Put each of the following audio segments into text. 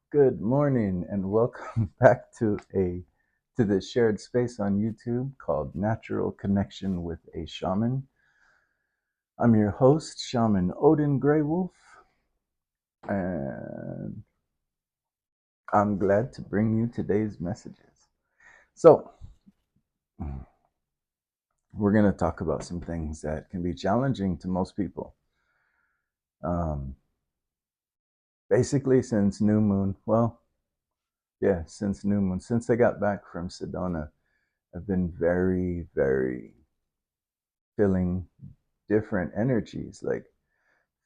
Good morning and welcome back to the shared space on YouTube called Natural Connection with a Shaman. I'm your host, Shaman Odin Greywolf, and I'm glad to bring you today's messages. So, we're going to talk about some things that can be challenging to most people. Um, Basically, since new moon, since new moon, since I got back from Sedona, I've been very feeling different energies, like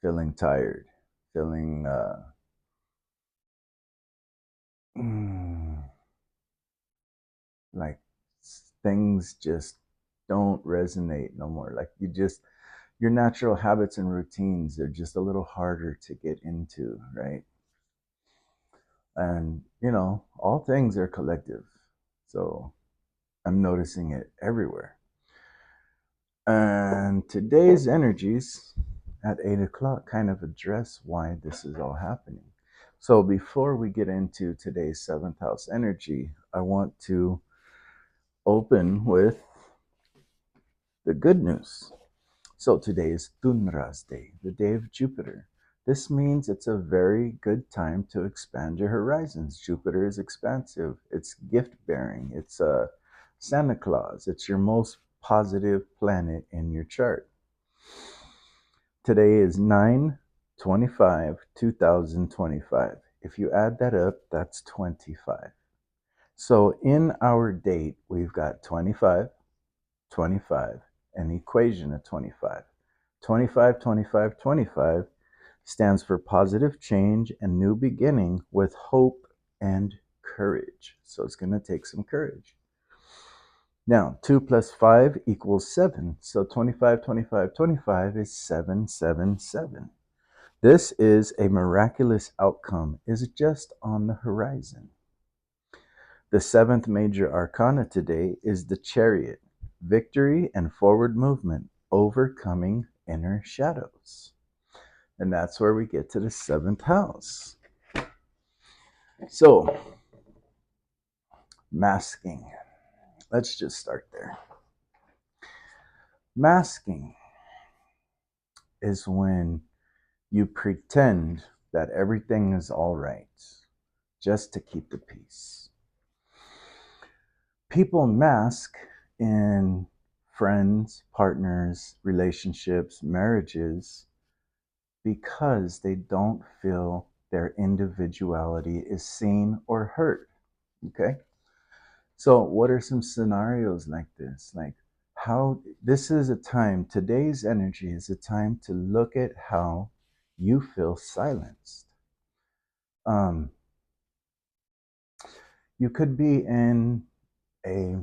feeling tired, feeling mm, like things just don't resonate no more. Like your natural habits and routines are just a little harder to get into, right? And all things are collective. So I'm noticing it everywhere. And today's energies at 8 o'clock kind of address why this is all happening. So before we get into today's seventh house energy, I want to open with the good news. So today is Tunras Day, the day of Jupiter. This means it's a very good time to expand your horizons. Jupiter is expansive, it's gift bearing, it's Santa Claus, it's your most positive planet in your chart. Today is 9/25/2025. If you add that up, that's 25. So in our date, we've got 25, 25, an equation of 25. 25, 25, 25 stands for positive change and new beginning with hope and courage. So it's going to take some courage. Now, 2 plus 5 equals 7. So 25, 25, 25 is 777. This is a miraculous outcome, is just on the horizon. The seventh major arcana today is the Chariot, victory and forward movement, overcoming inner shadows. And that's where we get to the seventh house. So, masking. Let's just start there. Masking is when you pretend that everything is all right just to keep the peace. People mask in friends, partners, relationships, marriages because they don't feel their individuality is seen or heard. Okay? So, what are some scenarios like this? Like, how this is a time, today's energy is a time to look at how you feel silenced. Um, you could be in a,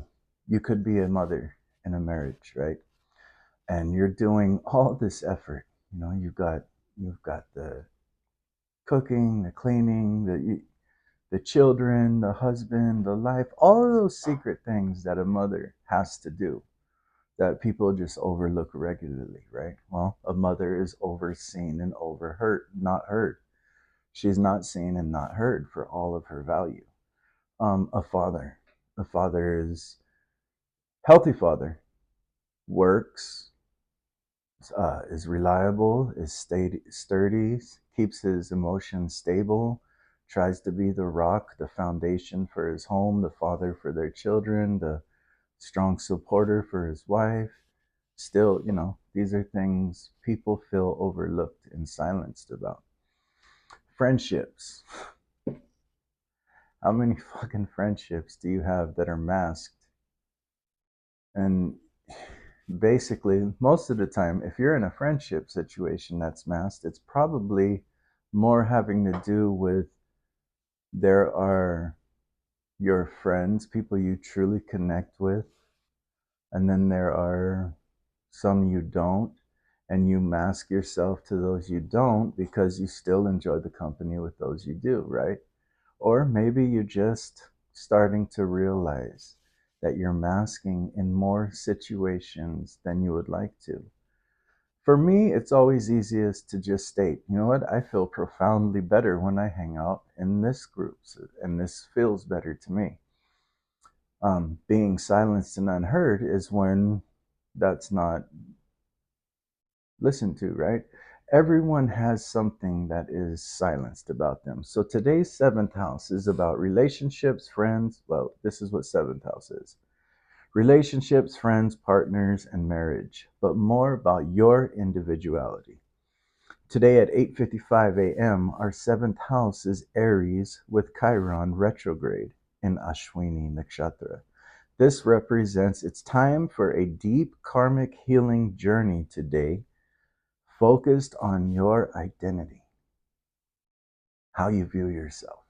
you could be a mother in a marriage, right? And you're doing all this effort. You've got the cooking, the cleaning, the children, the husband, the life, all of those secret things that a mother has to do that people just overlook regularly, right? Well, a mother is overseen and overheard, not heard. She's not seen and not heard for all of her value. A father, a father is healthy father, works, is reliable, is sturdy, keeps his emotions stable, tries to be the rock, the foundation for his home, the father for their children, the strong supporter for his wife. Still, these are things people feel overlooked and silenced about. Friendships. How many fucking friendships do you have that are masked? And basically, most of the time, if you're in a friendship situation that's masked, it's probably more having to do with there are your friends, people you truly connect with, and then there are some you don't, and you mask yourself to those you don't because you still enjoy the company with those you do, right? Or maybe you're just starting to realize that you're masking in more situations than you would like to. For me, it's always easiest to just state, you know what, I feel profoundly better when I hang out in this group, and this feels better to me. Being silenced and unheard is when that's not listened to, right? Everyone has something that is silenced about them. So today's seventh house is about relationships, friends. Well, this is what seventh house is: relationships, friends, partners, and marriage, but more about your individuality. Today at 8:55 a.m., our seventh house is Aries with Chiron retrograde in Ashwini Nakshatra. This represents it's time for a deep karmic healing journey today, focused on your identity, how you view yourself.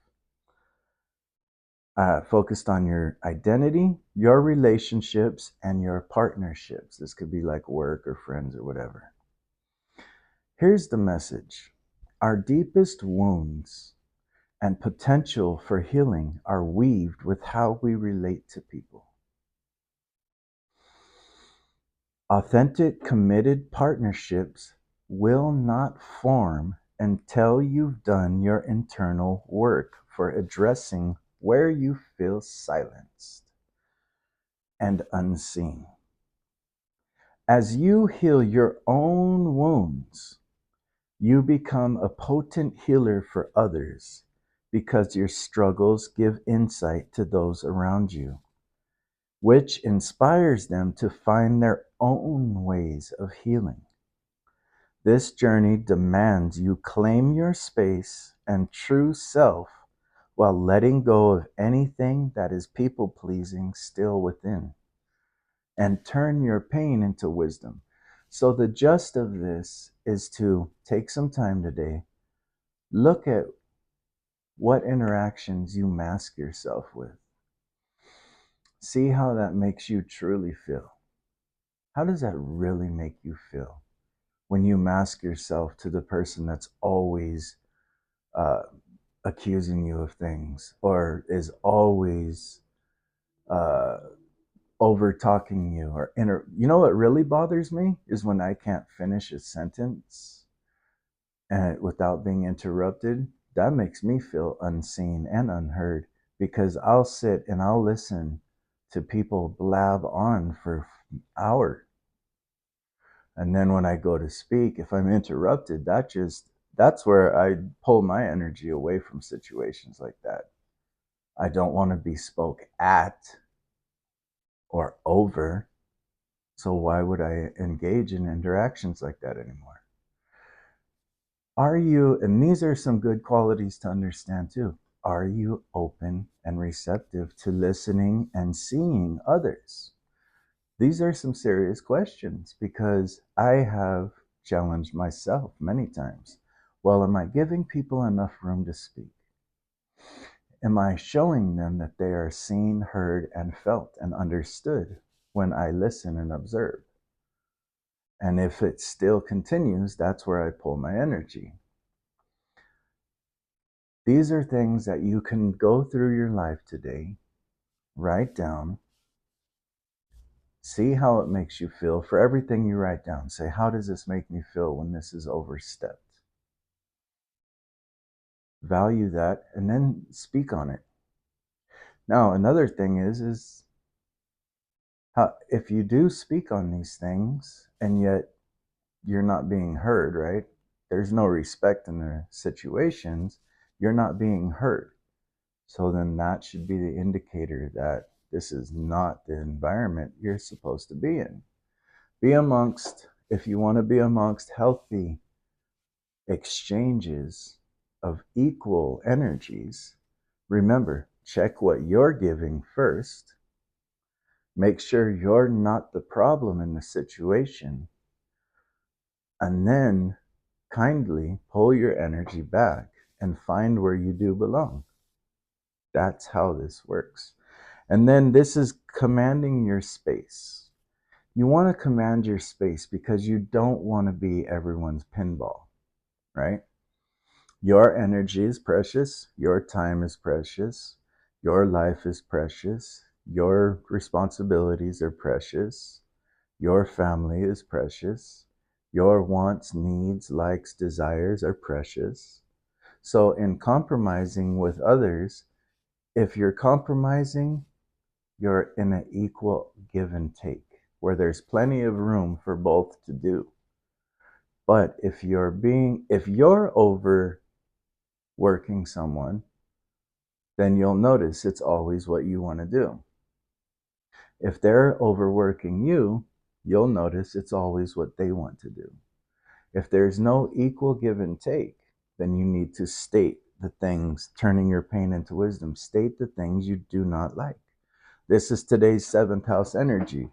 Focused on your identity, your relationships, and your partnerships. This could be like work or friends or whatever. Here's the message: our deepest wounds and potential for healing are weaved with how we relate to people. Authentic, committed partnerships will not form until you've done your internal work for addressing where you feel silenced and unseen. As you heal your own wounds, you become a potent healer for others because your struggles give insight to those around you, which inspires them to find their own ways of healing. This journey demands you claim your space and true self while letting go of anything that is people-pleasing still within, and turn your pain into wisdom. So the gist of this is to take some time today, look at what interactions you mask yourself with. See how that makes you truly feel. How does that really make you feel when you mask yourself to the person that's always uh, accusing you of things, or is always uh, over talking you, or you know what really bothers me is when I can't finish a sentence and without being interrupted. That makes me feel unseen and unheard, because I'll sit and I'll listen to people blab on for hours, and then when I go to speak, if I'm interrupted, that's where I pull my energy away from situations like that. I don't want to be spoke at or over. So why would I engage in interactions like that anymore? Are you, and these are some good qualities to understand too, are you open and receptive to listening and seeing others? These are some serious questions, because I have challenged myself many times. Well, am I giving people enough room to speak? Am I showing them that they are seen, heard, and felt and understood when I listen and observe? And if it still continues, that's where I pull my energy. These are things that you can go through your life today, write down, see how it makes you feel. For everything you write down, say, how does this make me feel when this is overstepped? Value that, and then speak on it. Now, another thing is how, if you do speak on these things and yet you're not being heard, right? There's no respect in the situations, you're not being heard. So then that should be the indicator that this is not the environment you're supposed to be in. Be amongst, if you want to be amongst healthy exchanges of equal energies, remember, check what you're giving first. Make sure you're not the problem in the situation. And then kindly pull your energy back and find where you do belong. That's how this works. And then this is commanding your space. You want to command your space because you don't want to be everyone's pinball, right? Your energy is precious. Your time is precious. Your life is precious. Your responsibilities are precious. Your family is precious. Your wants, needs, likes, desires are precious. So, in compromising with others, if you're compromising, you're in an equal give and take where there's plenty of room for both to do. But if you're overworking someone, then you'll notice it's always what you want to do. If they're overworking you, you'll notice it's always what they want to do. If there's no equal give and take, then you need to state the things, turning your pain into wisdom. State the things you do not like. This is today's seventh house energy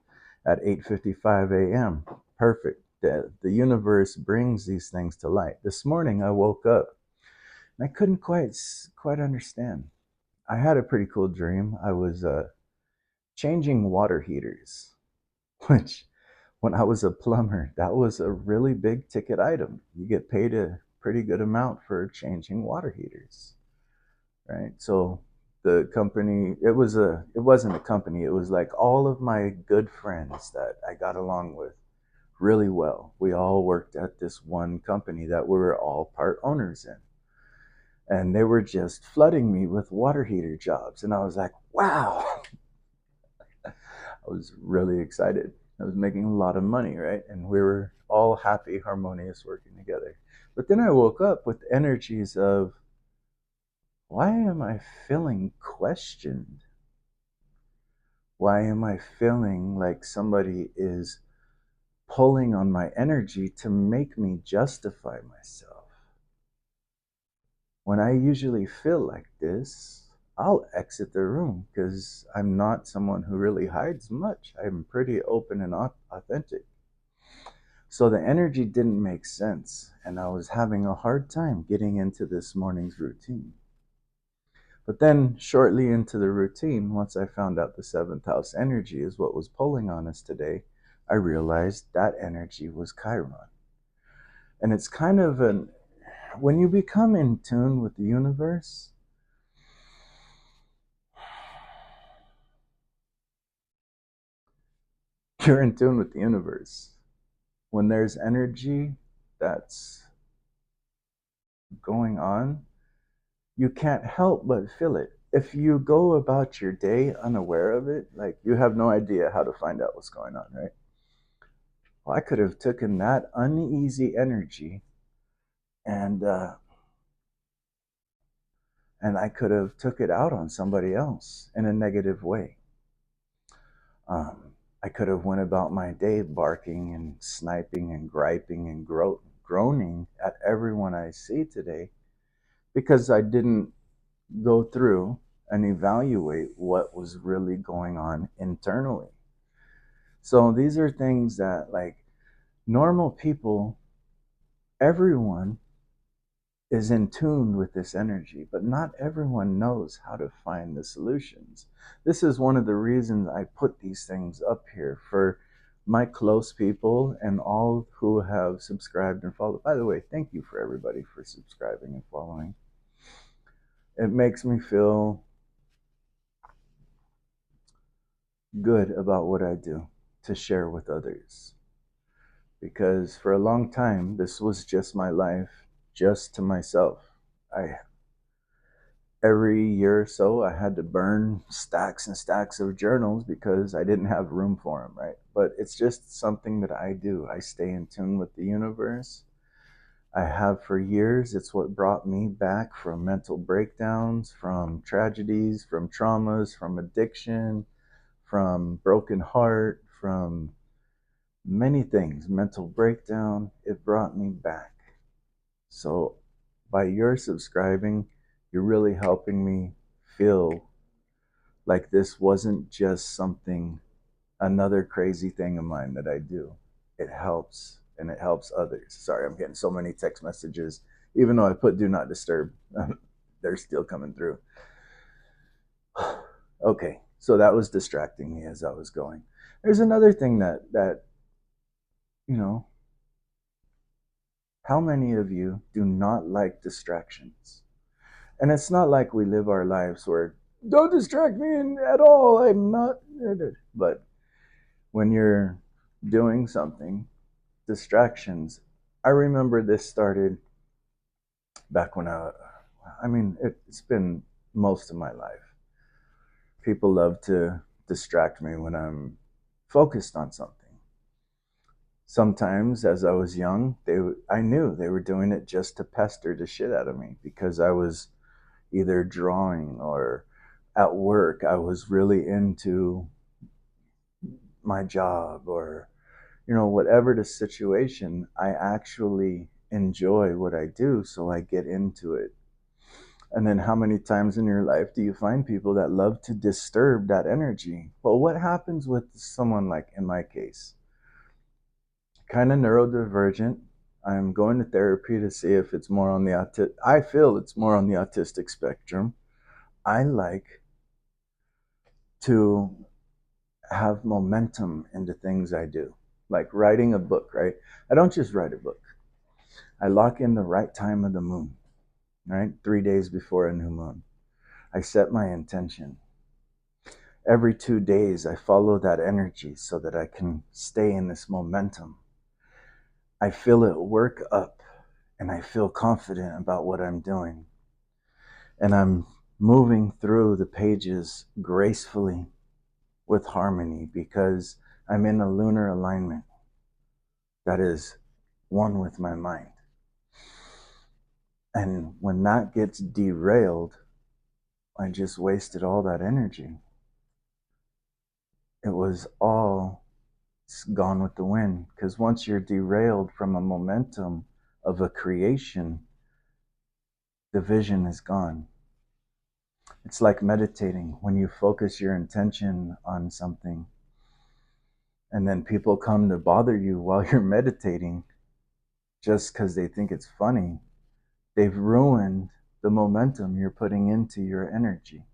at 8:55 a.m. Perfect. The universe brings these things to light. This morning I woke up and I couldn't quite understand. I had a pretty cool dream. I was changing water heaters, which when I was a plumber, that was a really big ticket item. You get paid a pretty good amount for changing water heaters, right? So the company, it wasn't a company, it was like all of my good friends that I got along with really well. We all worked at this one company that we were all part owners in. And they were just flooding me with water heater jobs. And I was like, wow, I was really excited. I was making a lot of money, right? And we were all happy, harmonious, working together. But then I woke up with energies of, why am I feeling questioned? Why am I feeling like somebody is pulling on my energy to make me justify myself? When I usually feel like this, I'll exit the room because I'm not someone who really hides much. I'm pretty open and authentic. So the energy didn't make sense, and I was having a hard time getting into this morning's routine. But then, shortly into the routine, once I found out the seventh house energy is what was pulling on us today, I realized that energy was Chiron. And it's kind of when you become in tune with the universe, you're in tune with the universe. When there's energy that's going on, you can't help but feel it. If you go about your day unaware of it, like you have no idea how to find out what's going on, right? Well, I could have taken that uneasy energy and I could have took it out on somebody else in a negative way. I could have went about my day barking and sniping and griping and groaning at everyone I see today because I didn't go through and evaluate what was really going on internally. So these are things that, like, normal people, everyone is in tune with this energy, but not everyone knows how to find the solutions. This is one of the reasons I put these things up here for my close people and all who have subscribed and followed. By the way, thank you for everybody for subscribing and following. It makes me feel good about what I do to share with others. Because for a long time, this was just my life, just to myself. I Every year or so, I had to burn stacks and stacks of journals because I didn't have room for them, right? But it's just something that I do. I stay in tune with the universe. I have for years. It's what brought me back from mental breakdowns, from tragedies, from traumas, from addiction, from broken heart, from many things, mental breakdown. It brought me back. So by your subscribing, you're really helping me feel like this wasn't just something, another crazy thing of mine that I do. It helps and it helps others. Sorry, I'm getting so many text messages. Even though I put do not disturb, they're still coming through. Okay, so that was distracting me as I was going. There's another thing that you know, how many of you do not like distractions? And it's not like we live our lives where don't distract me at all. I'm not. But when you're doing something distractions. I remember this started back when it's been most of my life. People love to distract me when I'm focused on something. Sometimes, as I was young, I knew they were doing it just to pester the shit out of me because I was either drawing or at work. I was really into my job or whatever the situation. I actually enjoy what I do, so I get into it. And then how many times in your life do you find people that love to disturb that energy? Well, what happens with someone like in my case? Kind of neurodivergent. I'm going to therapy to see if it's more on the I feel it's more on the autistic spectrum. I like to have momentum into things I do, like writing a book, right? I don't just write a book. I lock in the right time of the moon, right? 3 days before a new moon. I set my intention. Every 2 days, I follow that energy so that I can stay in this momentum. I feel it work up and I feel confident about what I'm doing. And I'm moving through the pages gracefully with harmony because I'm in a lunar alignment that is one with my mind. And when that gets derailed, I just wasted all that energy. It was all gone with the wind, because once you're derailed from a momentum of a creation, the vision is gone. It's like meditating. When you focus your intention on something and then people come to bother you while you're meditating just because they think it's funny, they've ruined the momentum you're putting into your energy.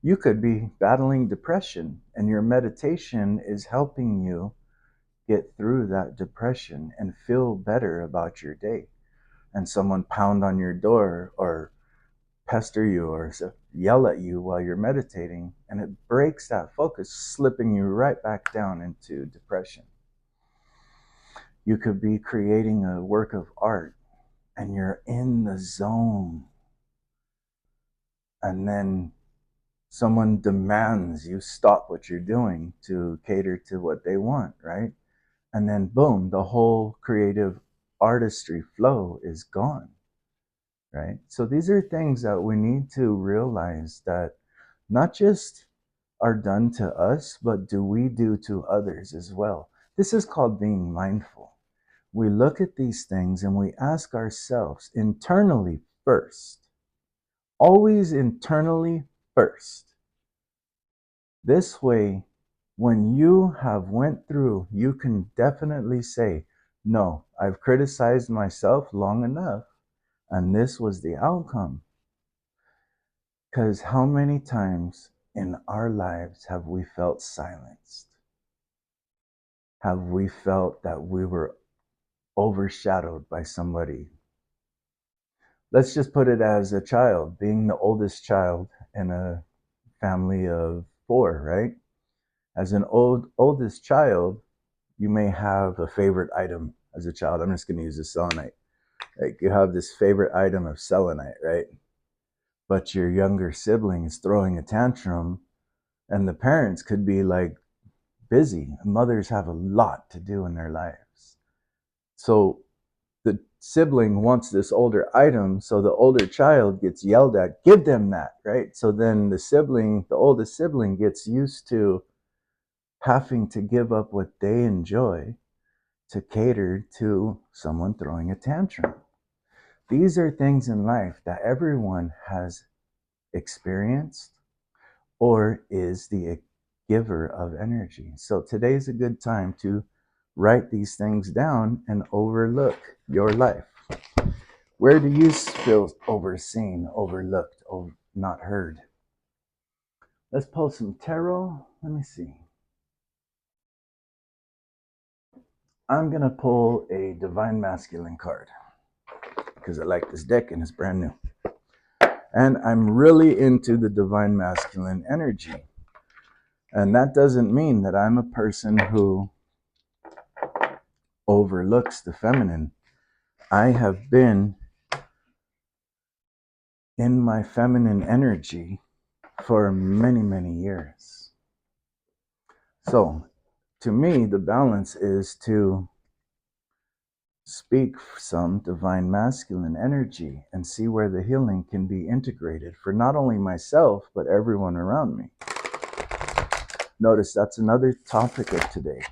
You could be battling depression and your meditation is helping you get through that depression and feel better about your day. And someone pound on your door or pester you or yell at you while you're meditating, and it breaks that focus, slipping you right back down into depression. You could be creating a work of art and you're in the zone, and then someone demands you stop what you're doing to cater to what they want, right? And then boom, the whole creative artistry flow is gone, right? So these are things that we need to realize that not just are done to us, but do we do to others as well. This is called being mindful. We look at these things and we ask ourselves internally first, always internally first. This way, when you have went through, you can definitely say, no, I've criticized myself long enough and this was the outcome. Because how many times in our lives have we felt silenced? Have we felt that we were overshadowed by somebody? Let's just put it as a child, being the oldest child in a family of 4, right? As an oldest child, you may have a favorite item as a child. I'm just going to use the selenite. Like you have this favorite item of selenite, right? But your younger sibling is throwing a tantrum, and the parents could be like busy. Mothers have a lot to do in their lives. So the sibling wants this older item, so the older child gets yelled at, give them that, right? So then the oldest sibling gets used to having to give up what they enjoy to cater to someone throwing a tantrum. These are things in life that everyone has experienced or is the giver of energy. So today's a good time to write these things down and overlook your life. Where do you feel overseen, overlooked, or not heard? Let's pull some tarot. Let me see. I'm going to pull a Divine Masculine card because I like this deck and it's brand new. And I'm really into the Divine Masculine energy. And that doesn't mean that I'm a person who overlooks the feminine. I have been in my feminine energy for many, many years. So, to me, the balance is to speak some divine masculine energy and see where the healing can be integrated for not only myself, but everyone around me. Notice that's another topic of today.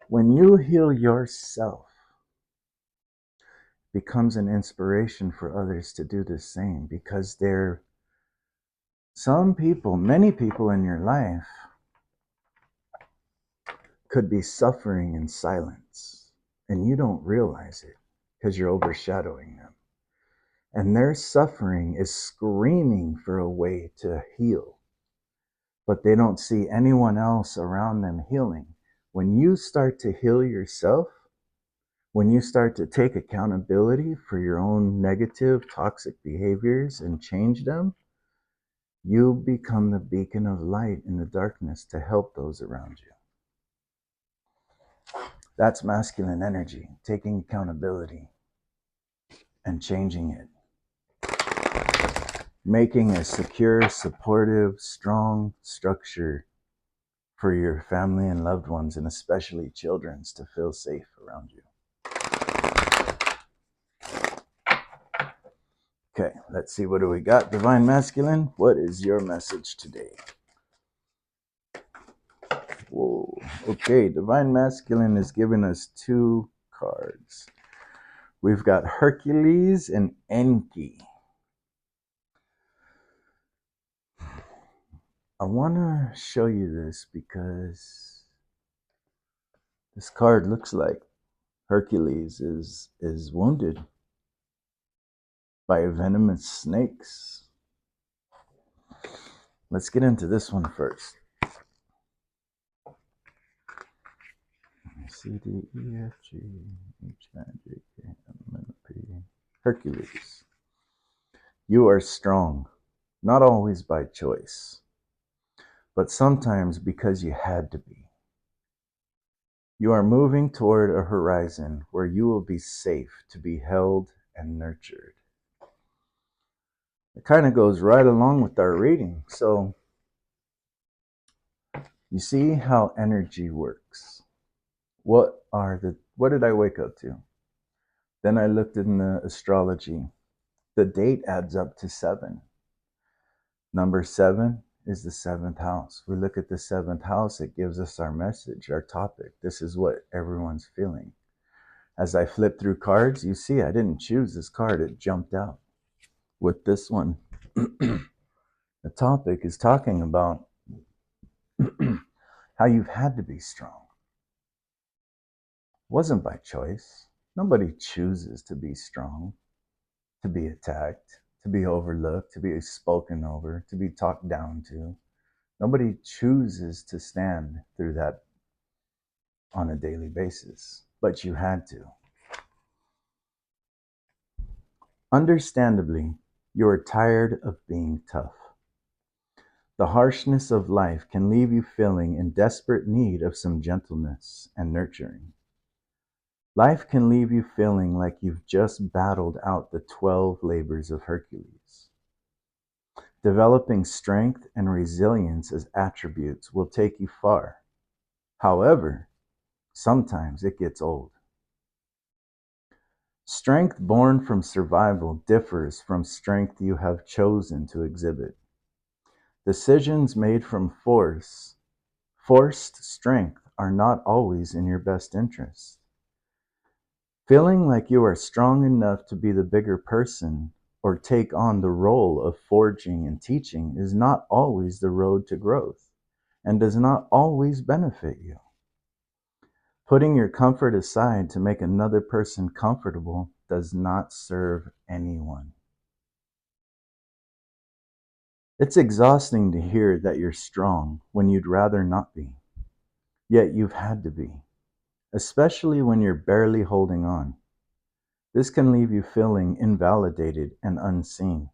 When you heal yourself, it becomes an inspiration for others to do the same, because some people, many people in your life could be suffering in silence, and you don't realize it because you're overshadowing them. And their suffering is screaming for a way to heal, but they don't see anyone else around them healing. When you start to heal yourself, when you start to take accountability for your own negative, toxic behaviors and change them, you become the beacon of light in the darkness to help those around you. That's masculine energy, taking accountability and changing it. Making a secure, supportive, strong structure for your family and loved ones, and especially children, to feel safe around you. Okay, let's see, what do we got? Divine Masculine, what is your message today? Whoa. Okay, Divine Masculine is giving us 2 cards. We've got Hercules and Enki. I want to show you this because this card looks like Hercules is wounded by venomous snakes. Let's get into this one first. C, D, E, F, G, H, I, J, K, L, M, N, P. Hercules. You are strong, not always by choice, but sometimes because you had to be. You are moving toward a horizon where you will be safe to be held and nurtured. It kind of goes right along with our reading. So you see how energy works. What did I wake up to? Then I looked in the astrology. The date adds up to 7. Number 7 is the 7th house. We look at the 7th house, it gives us our message, our topic. This is what everyone's feeling. As I flip through cards, you see I didn't choose this card, it jumped out. With this one, the topic is talking about how you've had to be strong. It wasn't by choice. Nobody chooses to be strong, to be attacked, to be overlooked, to be spoken over, to be talked down to. Nobody chooses to stand through that on a daily basis, but you had to. Understandably, you are tired of being tough. The harshness of life can leave you feeling in desperate need of some gentleness and nurturing. Life can leave you feeling like you've just battled out the 12 labors of Hercules. Developing strength and resilience as attributes will take you far. However, sometimes it gets old. Strength born from survival differs from strength you have chosen to exhibit. Decisions made from forced strength are not always in your best interest. Feeling like you are strong enough to be the bigger person or take on the role of forging and teaching is not always the road to growth and does not always benefit you. Putting your comfort aside to make another person comfortable does not serve anyone. It's exhausting to hear that you're strong when you'd rather not be, yet you've had to be, especially when you're barely holding on. This can leave you feeling invalidated and unseen.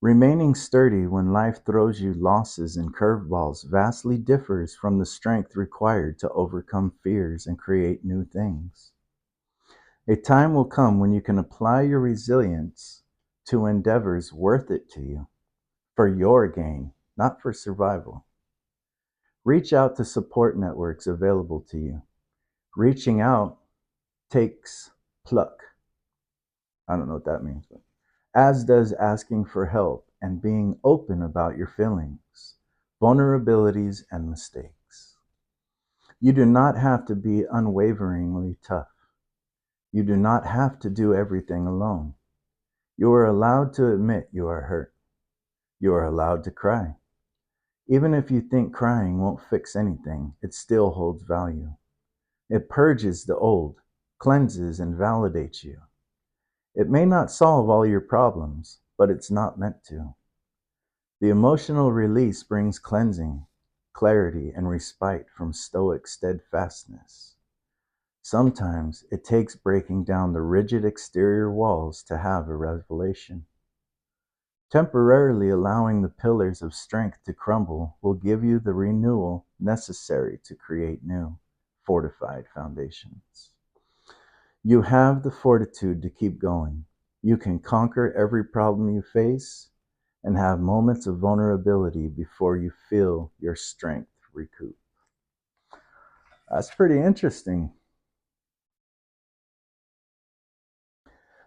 Remaining sturdy when life throws you losses and curveballs vastly differs from the strength required to overcome fears and create new things. A time will come when you can apply your resilience to endeavors worth it to you, for your gain, not for survival. Reach out to support networks available to you. Reaching out takes pluck. I don't know what that means, but as does asking for help and being open about your feelings, vulnerabilities, and mistakes. You do not have to be unwaveringly tough. You do not have to do everything alone. You are allowed to admit you are hurt. You are allowed to cry. Even if you think crying won't fix anything, it still holds value. It purges the old, cleanses and validates you. It may not solve all your problems, but it's not meant to. The emotional release brings cleansing, clarity, and respite from stoic steadfastness. Sometimes it takes breaking down the rigid exterior walls to have a revelation. Temporarily allowing the pillars of strength to crumble will give you the renewal necessary to create new, fortified foundations. You have the fortitude to keep going. You can conquer every problem you face and have moments of vulnerability before you feel your strength recoup. That's pretty interesting.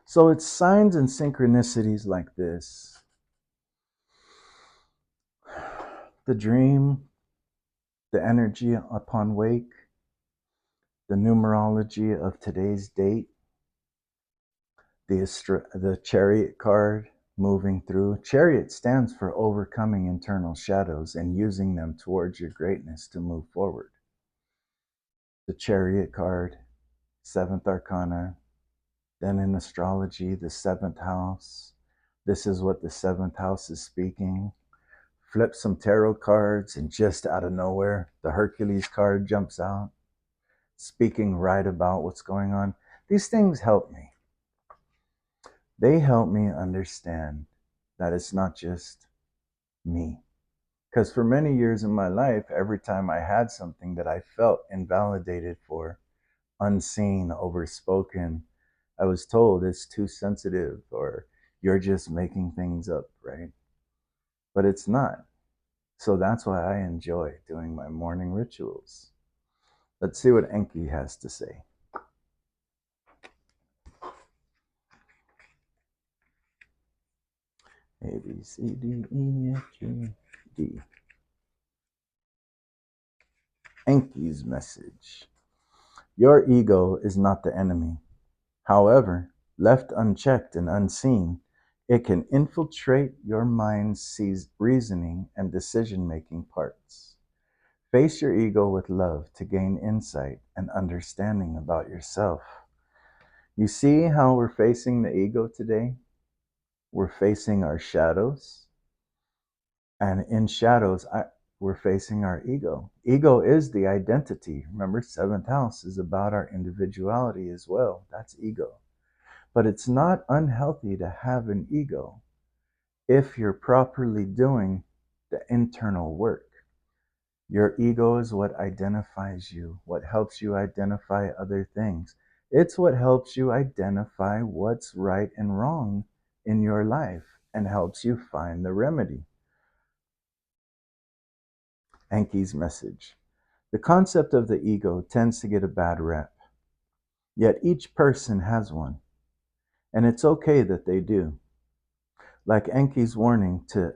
So it's signs and synchronicities like this. The dream, the energy upon wake, the numerology of today's date, the chariot card moving through. Chariot stands for overcoming internal shadows and using them towards your greatness to move forward. The chariot card, seventh arcana, then in astrology, the seventh house. This is what the seventh house is speaking. Flip some tarot cards, and just out of nowhere, the Hercules card jumps out, speaking right about what's going on. These things help me. They help me understand that it's not just me. Because for many years in my life, every time I had something that I felt invalidated for, unseen, overspoken, I was told it's too sensitive or you're just making things up, right? But it's not. So that's why I enjoy doing my morning rituals. Let's see what Enki has to say. A, B, C, D, E, F, G, D. Enki's message. Your ego is not the enemy. However, left unchecked and unseen, it can infiltrate your mind's reasoning and decision-making parts. Face your ego with love to gain insight and understanding about yourself. You see how we're facing the ego today? We're facing our shadows, and in shadows, we're facing our ego. Ego is the identity. Remember, seventh house is about our individuality as well. That's ego. But it's not unhealthy to have an ego if you're properly doing the internal work. Your ego is what identifies you, what helps you identify other things. It's what helps you identify what's right and wrong in your life and helps you find the remedy. Enki's message. The concept of the ego tends to get a bad rep, yet each person has one, and it's okay that they do. Like Enki's warning to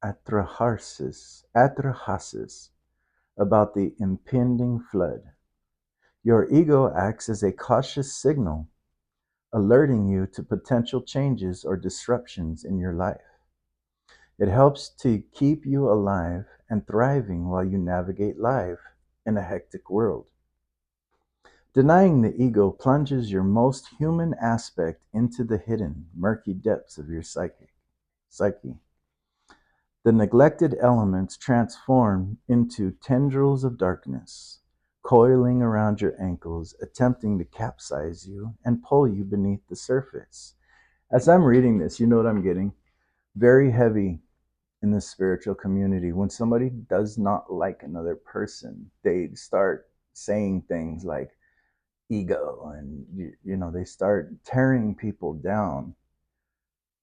Atrahasis about the impending flood. Your ego acts as a cautious signal, alerting you to potential changes or disruptions in your life. It helps to keep you alive and thriving while you navigate life in a hectic world. Denying the ego plunges your most human aspect into the hidden, murky depths of your psyche. The neglected elements transform into tendrils of darkness, coiling around your ankles, attempting to capsize you and pull you beneath the surface. As I'm reading this, you know what I'm getting? very heavy in the spiritual community. When somebody does not like another person, they start saying things like ego, and they start tearing people down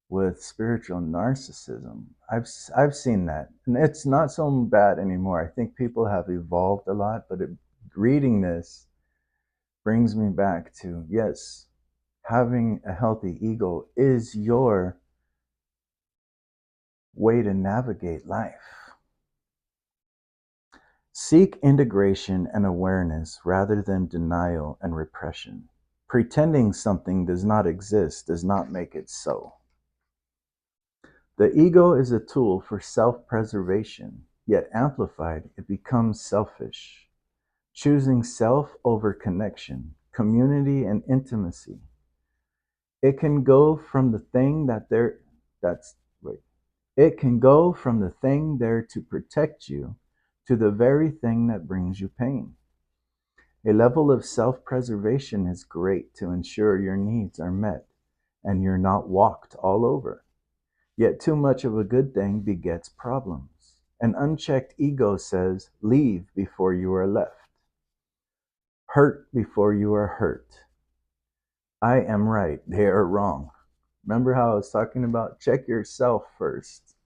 with spiritual narcissism. I've seen that, and it's not so bad anymore. I think people have evolved a lot, but reading this brings me back to, yes, having a healthy ego is your way to navigate life. Seek integration and awareness rather than denial and repression. Pretending something does not exist does not make it so. The ego is a tool for self-preservation, yet amplified, it becomes selfish, choosing self over connection, community, and intimacy. It can go from the thing that's wait. It can go from the thing there to protect you to the very thing that brings you pain. A level of self-preservation is great to ensure your needs are met and you're not walked all over. Yet too much of a good thing begets problems. An unchecked ego says, leave before you are left. Hurt before you are hurt. I am right, they are wrong. Remember how I was talking about check yourself first,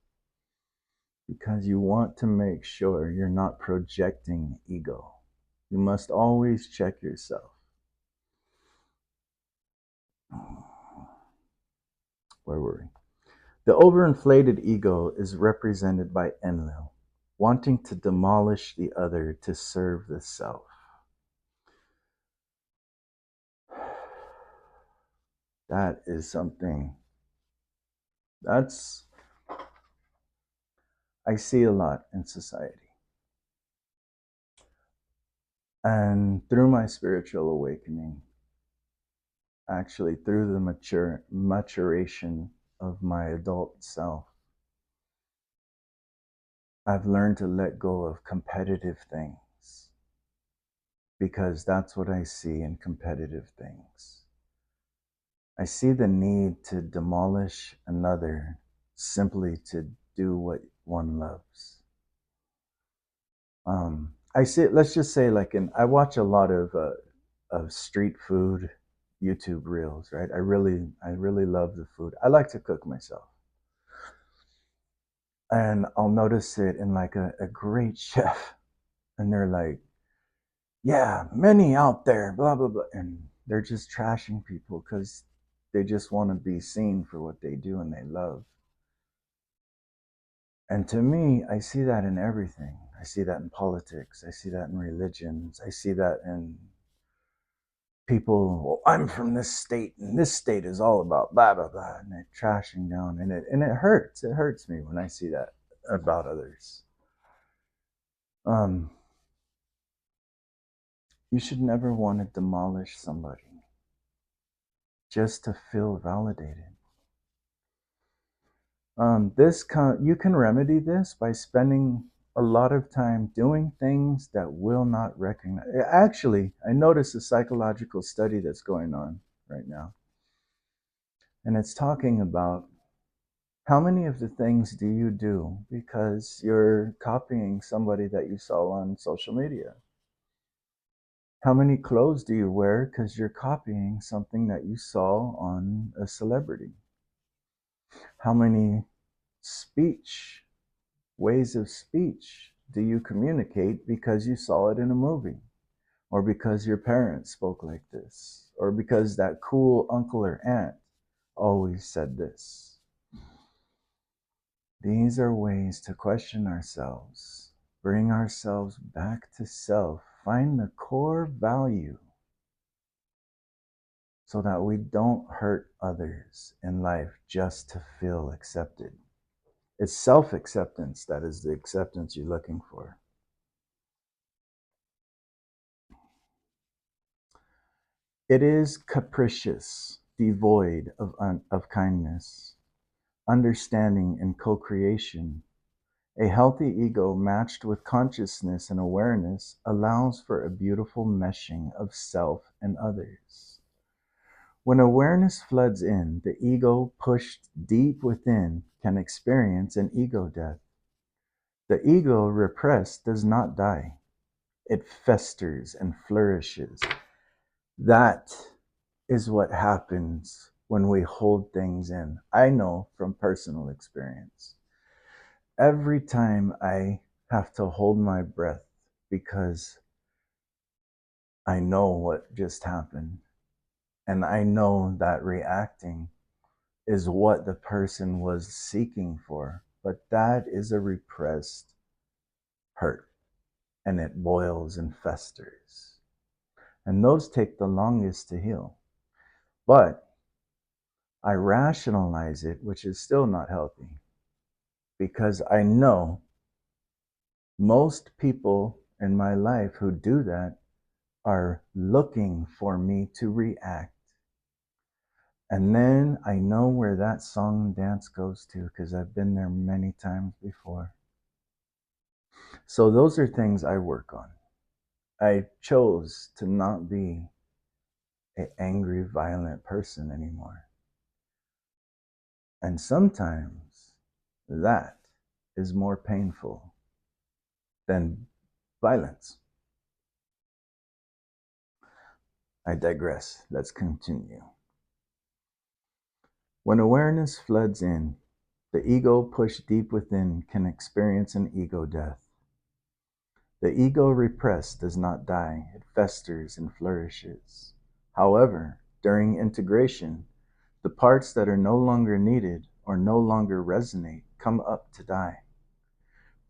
because you want to make sure you're not projecting ego. You must always check yourself. Where were we? The overinflated ego is represented by Enlil, wanting to demolish the other to serve the self. That is something that's I see a lot in society. And through my spiritual awakening, actually through the maturation of my adult self, I've learned to let go of competitive things, because that's what I see in competitive things. I see the need to demolish another simply to do what one loves. I see. Let's just say, I watch a lot of street food YouTube reels. Right. I really love the food. I like to cook myself, and I'll notice it in like a great chef, and they're like, "Yeah, many out there, blah blah blah," and they're just trashing people because they just want to be seen for what they do and they love. And to me, I see that in everything. I see that in politics. I see that in religions. I see that in people. Well, I'm from this state, and this state is all about blah blah blah, and they're trashing down, and it hurts. It hurts me when I see that about others. Um, you should never want to demolish somebody just to feel validated. You can remedy this by spending a lot of time doing things that will not recognize. Actually, I noticed a psychological study that's going on right now, and it's talking about how many of the things do you do because you're copying somebody that you saw on social media? How many clothes do you wear because you're copying something that you saw on a celebrity? How many speech ways of speech do you communicate because you saw it in a movie, or because your parents spoke like this, or because that cool uncle or aunt always said this? These are ways to question ourselves, bring ourselves back to self, find the core value so that we don't hurt others in life just to feel accepted. It's self-acceptance that is the acceptance you're looking for. It is capricious, devoid of kindness, understanding, and co-creation. A healthy ego matched with consciousness and awareness allows for a beautiful meshing of self and others. When awareness floods in, the ego pushed deep within can experience an ego death. The ego repressed does not die. It festers and flourishes. That is what happens when we hold things in. I know from personal experience. Every time I have to hold my breath because I know what just happened, and I know that reacting is what the person was seeking for, but that is a repressed hurt, and it boils and festers. And those take the longest to heal. But I rationalize it, which is still not healthy, because I know most people in my life who do that are looking for me to react. And then I know where that song and dance goes to, because I've been there many times before. So those are things I work on. I chose to not be an angry, violent person anymore. And sometimes that is more painful than violence. I digress. Let's continue. When awareness floods in, the ego pushed deep within can experience an ego death. The ego repressed does not die, it festers and flourishes. However, during integration, the parts that are no longer needed or no longer resonate come up to die.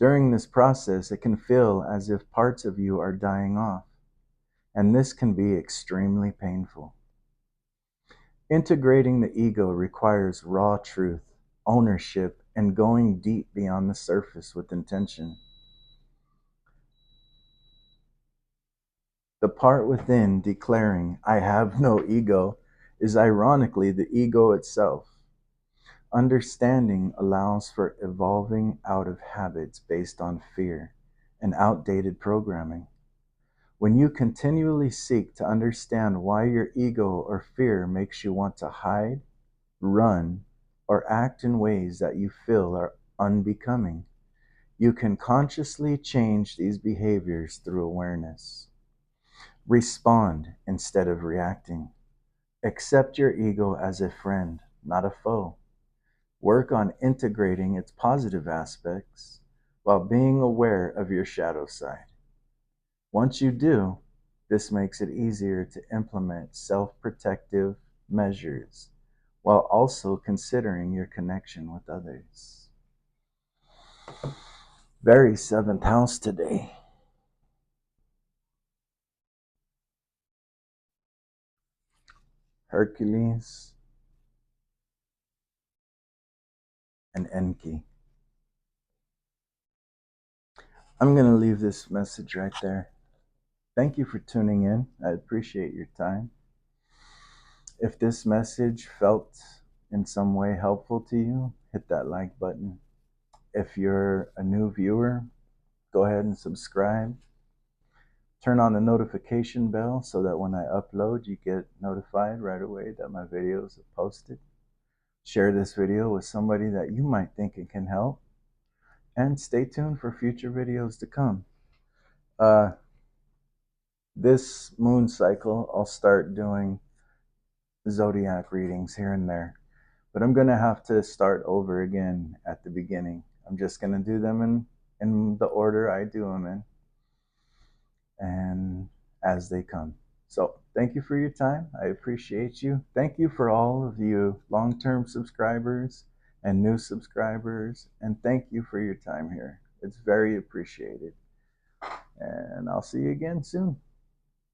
During this process, it can feel as if parts of you are dying off, and this can be extremely painful. Integrating the ego requires raw truth, ownership, and going deep beyond the surface with intention. The part within declaring, I have no ego, is ironically the ego itself. Understanding allows for evolving out of habits based on fear and outdated programming. When you continually seek to understand why your ego or fear makes you want to hide, run, or act in ways that you feel are unbecoming, you can consciously change these behaviors through awareness. Respond instead of reacting. Accept your ego as a friend, not a foe. Work on integrating its positive aspects while being aware of your shadow side. Once you do, this makes it easier to implement self-protective measures while also considering your connection with others. Very seventh house today. Hercules and Enki. I'm going to leave this message right there. Thank you for tuning in. I appreciate your time. If this message felt in some way helpful to you, hit that like button. If you're a new viewer, go ahead and subscribe. Turn on the notification bell so that when I upload, you get notified right away that my videos are posted. Share this video with somebody that you might think it can help. And stay tuned for future videos to come. This moon cycle, I'll start doing zodiac readings here and there. But I'm going to have to start over again at the beginning. I'm just going to do them in the order I do them in, and as they come. So thank you for your time. I appreciate you. Thank you for all of you long-term subscribers and new subscribers. And thank you for your time here. It's very appreciated. And I'll see you again soon.